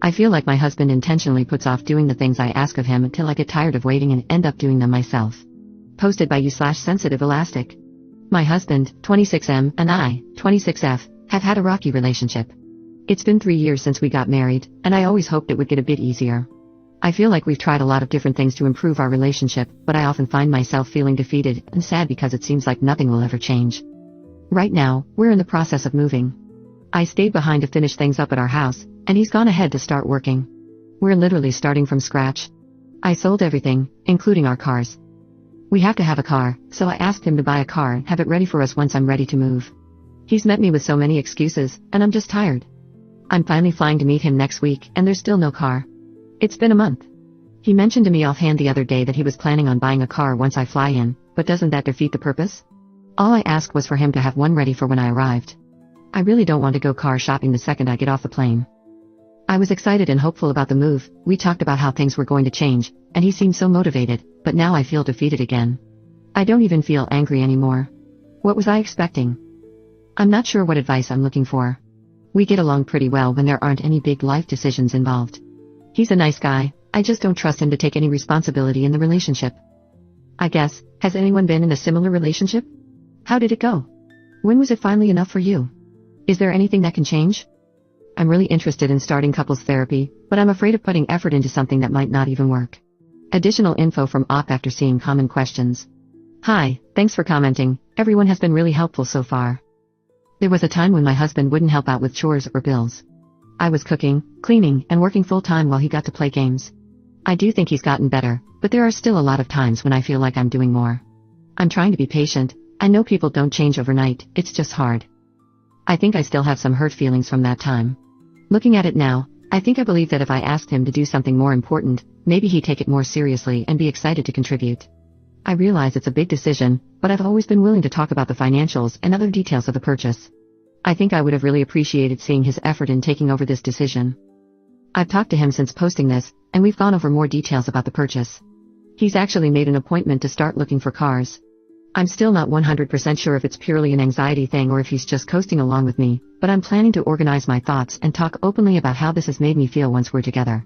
I feel like my husband intentionally puts off doing the things I ask of him until I get tired of waiting and end up doing them myself. Posted by you/sensitive elastic. My husband, 26M, and I, 26F, have had a rocky relationship. It's been 3 years since we got married, and I always hoped it would get a bit easier. I feel like we've tried a lot of different things to improve our relationship, but I often find myself feeling defeated and sad because it seems like nothing will ever change. Right now, we're in the process of moving. I stayed behind to finish things up at our house, and he's gone ahead to start working. We're literally starting from scratch. I sold everything, including our cars. We have to have a car, so I asked him to buy a car and have it ready for us once I'm ready to move. He's met me with so many excuses, and I'm just tired. I'm finally flying to meet him next week, and there's still no car. It's been a month. He mentioned to me offhand the other day that he was planning on buying a car once I fly in, but doesn't that defeat the purpose? All I asked was for him to have one ready for when I arrived. I really don't want to go car shopping the second I get off the plane. I was excited and hopeful about the move. We talked about how things were going to change, and he seemed so motivated, but now I feel defeated again. I don't even feel angry anymore. What was I expecting? I'm not sure what advice I'm looking for. We get along pretty well when there aren't any big life decisions involved. He's a nice guy, I just don't trust him to take any responsibility in the relationship. I guess, has anyone been in a similar relationship? How did it go? When was it finally enough for you? Is there anything that can change? I'm really interested in starting couples therapy, but I'm afraid of putting effort into something that might not even work. Additional info from OP after seeing common questions. Hi, thanks for commenting, everyone has been really helpful so far. There was a time when my husband wouldn't help out with chores or bills. I was cooking, cleaning, and working full-time while he got to play games. I do think he's gotten better, but there are still a lot of times when I feel like I'm doing more. I'm trying to be patient. I know people don't change overnight, it's just hard. I think I still have some hurt feelings from that time. Looking at it now, I think I believe that if I asked him to do something more important, maybe he'd take it more seriously and be excited to contribute. I realize it's a big decision, but I've always been willing to talk about the financials and other details of the purchase. I think I would have really appreciated seeing his effort in taking over this decision. I've talked to him since posting this, and we've gone over more details about the purchase. He's actually made an appointment to start looking for cars. I'm still not 100% sure if it's purely an anxiety thing or if he's just coasting along with me, but I'm planning to organize my thoughts and talk openly about how this has made me feel once we're together.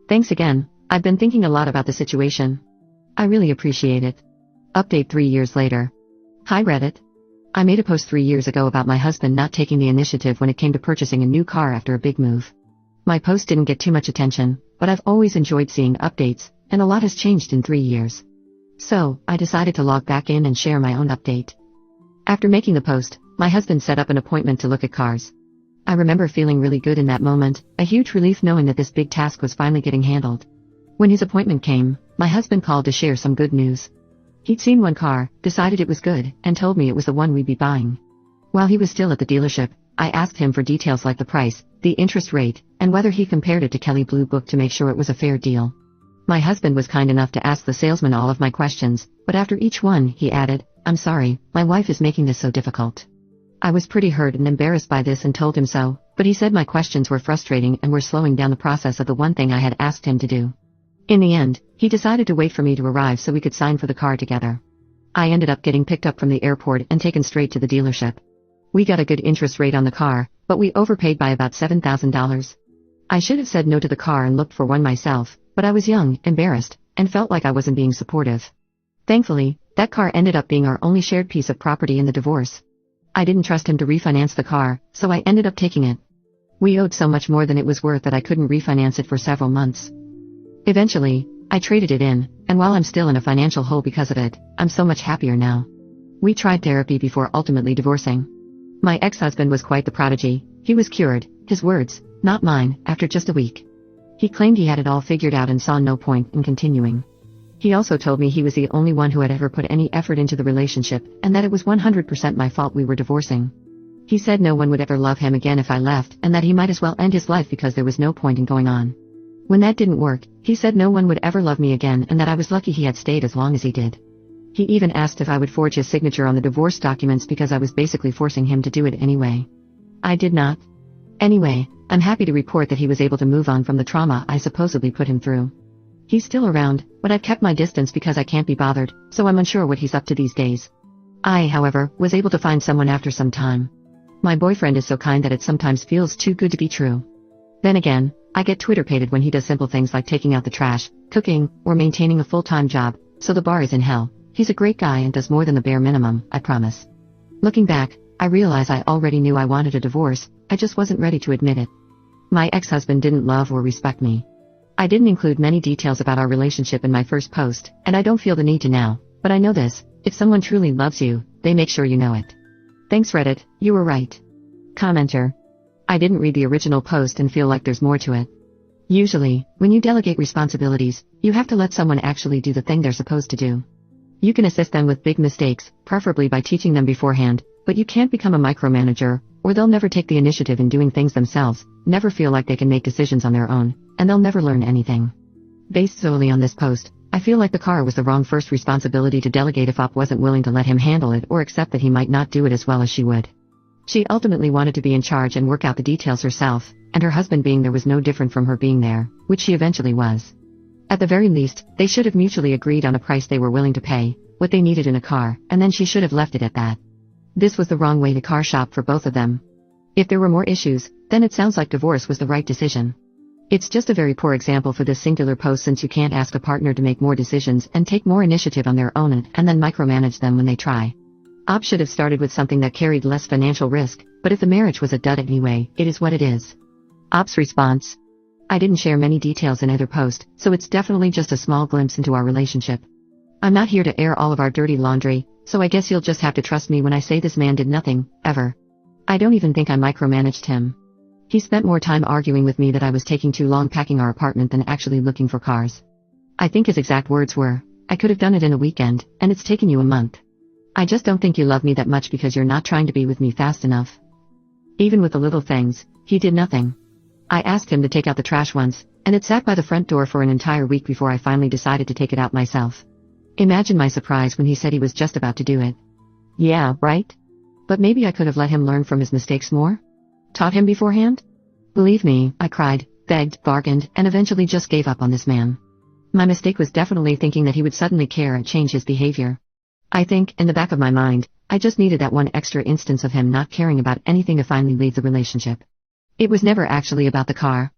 Thanks again, I've been thinking a lot about the situation. I really appreciate it. Update 3 years later. Hi Reddit. I made a post 3 years ago about my husband not taking the initiative when it came to purchasing a new car after a big move. My post didn't get too much attention, but I've always enjoyed seeing updates, and a lot has changed in 3 years. So, I decided to log back in and share my own update. After making the post, my husband set up an appointment to look at cars. I remember feeling really good in that moment, a huge relief knowing that this big task was finally getting handled. When his appointment came, my husband called to share some good news. He'd seen one car, decided it was good, and told me it was the one we'd be buying. While he was still at the dealership, I asked him for details like the price, the interest rate, and whether he compared it to Kelley Blue Book to make sure it was a fair deal. My husband was kind enough to ask the salesman all of my questions, but after each one, he added, "I'm sorry, my wife is making this so difficult." I was pretty hurt and embarrassed by this and told him so, but he said my questions were frustrating and were slowing down the process of the one thing I had asked him to do. In the end, he decided to wait for me to arrive so we could sign for the car together. I ended up getting picked up from the airport and taken straight to the dealership. We got a good interest rate on the car, but we overpaid by about $7,000. I should have said no to the car and looked for one myself, but I was young, embarrassed, and felt like I wasn't being supportive. Thankfully, that car ended up being our only shared piece of property in the divorce. I didn't trust him to refinance the car, so I ended up taking it. We owed so much more than it was worth that I couldn't refinance it for several months. Eventually, I traded it in, and while I'm still in a financial hole because of it, I'm so much happier now. We tried therapy before ultimately divorcing. My ex-husband was quite the prodigy. He was cured, his words, not mine, after just a week. He claimed he had it all figured out and saw no point in continuing. He also told me he was the only one who had ever put any effort into the relationship, and that it was 100% my fault we were divorcing. He said no one would ever love him again if I left, and that he might as well end his life because there was no point in going on. When that didn't work, he said no one would ever love me again and that I was lucky he had stayed as long as he did. He even asked if I would forge his signature on the divorce documents because I was basically forcing him to do it anyway. I did not. Anyway, I'm happy to report that he was able to move on from the trauma I supposedly put him through. He's still around, but I've kept my distance because I can't be bothered, so I'm unsure what he's up to these days. I, however, was able to find someone after some time. My boyfriend is so kind that it sometimes feels too good to be true. Then again, I get Twitter-pated when he does simple things like taking out the trash, cooking, or maintaining a full-time job, so the bar is in hell. He's a great guy and does more than the bare minimum, I promise. Looking back, I realize I already knew I wanted a divorce, I just wasn't ready to admit it. My ex-husband didn't love or respect me. I didn't include many details about our relationship in my first post, and I don't feel the need to now, but I know this: if someone truly loves you, they make sure you know it. Thanks Reddit, you were right. Commenter. I didn't read the original post and feel like there's more to it. Usually, when you delegate responsibilities, you have to let someone actually do the thing they're supposed to do. You can assist them with big mistakes, preferably by teaching them beforehand, but you can't become a micromanager, or they'll never take the initiative in doing things themselves, never feel like they can make decisions on their own, and they'll never learn anything. Based solely on this post, I feel like the car was the wrong first responsibility to delegate if Op wasn't willing to let him handle it or accept that he might not do it as well as she would. She ultimately wanted to be in charge and work out the details herself, and her husband being there was no different from her being there, which she eventually was. At the very least, they should have mutually agreed on a price they were willing to pay, what they needed in a car, and then she should have left it at that. This was the wrong way to car shop for both of them. If there were more issues, then it sounds like divorce was the right decision. It's just a very poor example for this singular post, since you can't ask a partner to make more decisions and take more initiative on their own and then micromanage them when they try. Op should have started with something that carried less financial risk, but if the marriage was a dud anyway, it is what it is. Op's response. I didn't share many details in either post, so it's definitely just a small glimpse into our relationship. I'm not here to air all of our dirty laundry, so I guess you'll just have to trust me when I say this man did nothing, ever. I don't even think I micromanaged him. He spent more time arguing with me that I was taking too long packing our apartment than actually looking for cars. I think his exact words were, I could have done it in a weekend, and it's taken you a month. I just don't think you love me that much because you're not trying to be with me fast enough. Even with the little things, he did nothing. I asked him to take out the trash once, and it sat by the front door for an entire week before I finally decided to take it out myself. Imagine my surprise when he said he was just about to do it. Yeah, right? But maybe I could have let him learn from his mistakes more? Taught him beforehand? Believe me, I cried, begged, bargained, and eventually just gave up on this man. My mistake was definitely thinking that he would suddenly care and change his behavior. I think, in the back of my mind, I just needed that one extra instance of him not caring about anything to finally leave the relationship. It was never actually about the car.